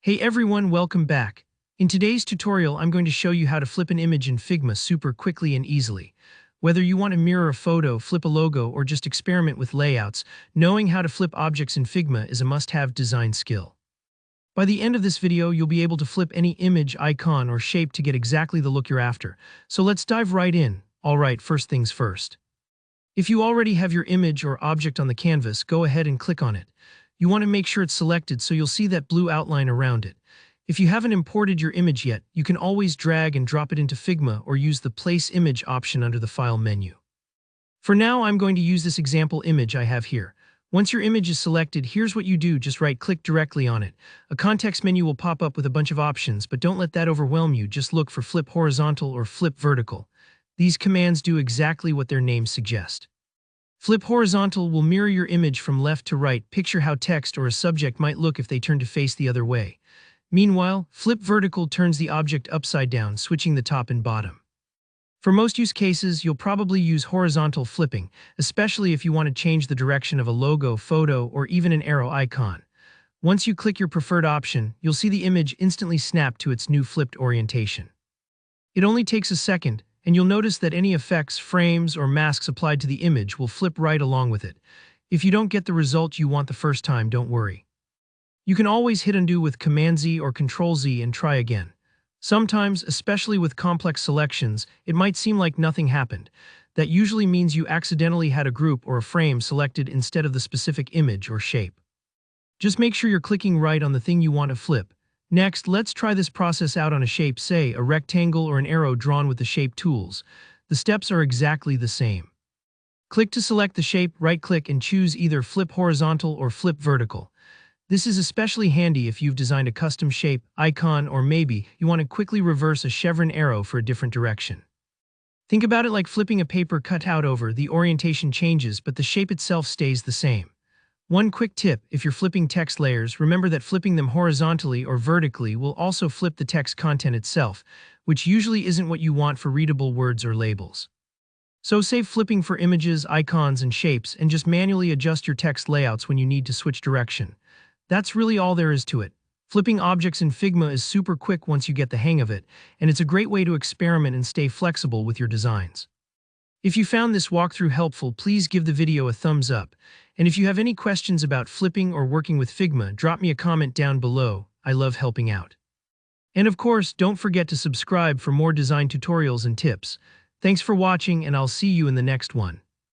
Hey everyone, welcome back. In today's tutorial, I'm going to show you how to flip an image in Figma super quickly and easily. Whether you want to mirror a photo, flip a logo, or just experiment with layouts, knowing how to flip objects in Figma is a must-have design skill. By the end of this video, you'll be able to flip any image, icon, or shape to get exactly the look you're after. So let's dive right in. Alright, first things first. If you already have your image or object on the canvas, go ahead and click on it. You want to make sure it's selected so you'll see that blue outline around it. If you haven't imported your image yet, you can always drag and drop it into Figma or use the Place Image option under the File menu. For now, I'm going to use this example image I have here. Once your image is selected, here's what you do, just right-click directly on it. A context menu will pop up with a bunch of options, but don't let that overwhelm you, just look for Flip Horizontal or Flip Vertical. These commands do exactly what their names suggest. Flip horizontal will mirror your image from left to right. Picture how text or a subject might look if they turn to face the other way. Meanwhile, flip vertical turns the object upside down, switching the top and bottom. For most use cases, you'll probably use horizontal flipping, especially if you want to change the direction of a logo, photo, or even an arrow icon. Once you click your preferred option, you'll see the image instantly snap to its new flipped orientation. It only takes a second, and you'll notice that any effects, frames, or masks applied to the image will flip right along with it. If you don't get the result you want the first time, don't worry. You can always hit undo with Command-Z or Control-Z and try again. Sometimes, especially with complex selections, it might seem like nothing happened. That usually means you accidentally had a group or a frame selected instead of the specific image or shape. Just make sure you're clicking right on the thing you want to flip. Next, let's try this process out on a shape, say a rectangle or an arrow drawn with the shape tools. The steps are exactly the same. Click to select the shape, right-click and choose either flip horizontal or flip vertical. This is especially handy if you've designed a custom shape, icon, or maybe you want to quickly reverse a chevron arrow for a different direction. Think about it like flipping a paper cutout over. The orientation changes, but the shape itself stays the same. One quick tip, if you're flipping text layers, remember that flipping them horizontally or vertically will also flip the text content itself, which usually isn't what you want for readable words or labels. So save flipping for images, icons, and shapes, and just manually adjust your text layouts when you need to switch direction. That's really all there is to it. Flipping objects in Figma is super quick once you get the hang of it, and it's a great way to experiment and stay flexible with your designs. If you found this walkthrough helpful, please give the video a thumbs up. And if you have any questions about flipping or working with Figma, drop me a comment down below. I love helping out. And of course, don't forget to subscribe for more design tutorials and tips. Thanks for watching, and I'll see you in the next one.